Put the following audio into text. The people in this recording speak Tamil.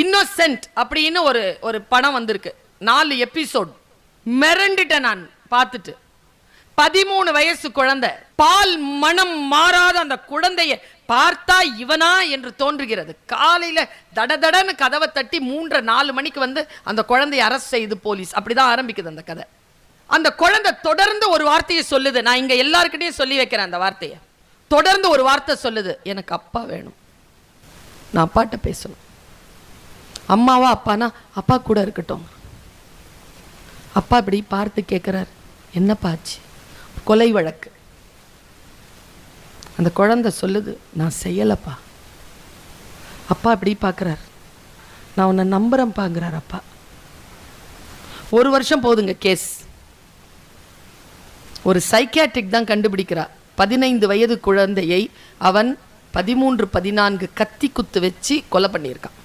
இன்னோசென்ட் அப்படின்னு ஒரு படம் வந்திருக்கு, 4 எபிசோட். மிரண்டுட்டேன் நான் பார்த்துட்டு. 13 வயசு குழந்தை, பால் மனம் மாறாத அந்த குழந்தைய பார்த்தா இவனா என்று தோன்றுகிறது. காலையில தடதடன்னு கதவை தட்டி 3-4 மணிக்கு வந்து அந்த குழந்தைய அரெஸ்ட் செய்து போலீஸ். அப்படிதான் ஆரம்பிக்குது அந்த கதை. அந்த குழந்தை தொடர்ந்து ஒரு வார்த்தையை சொல்லுது. நான் இங்க எல்லாருக்கிட்டையும் சொல்லி வைக்கிறேன் அந்த வார்த்தையை. தொடர்ந்து ஒரு வார்த்தை சொல்லுது, எனக்கு அப்பா வேணும், நான் அப்பாட்ட பேசணும். அம்மாவா அப்பானா அப்பா கூட இருக்கட்டும். அப்பா இப்படி பார்த்து கேட்கிறார், என்னப்பா ஆச்சு? கொலை வழக்கு. அந்த குழந்தை சொல்லுது, நான் செய்யலப்பா. அப்பா இப்படி பார்க்கிறார், நான் உன்னை நம்புறேன்பாங்கிறார் அப்பா. 1 வருஷம் போதுங்க கேஸ். ஒரு சைக்கியாட்ரிக் தான் கண்டுபிடிக்கிறா, 15 வயது குழந்தையை அவன் 13-14 கத்தி குத்து வச்சு கொலை பண்ணியிருக்கான்.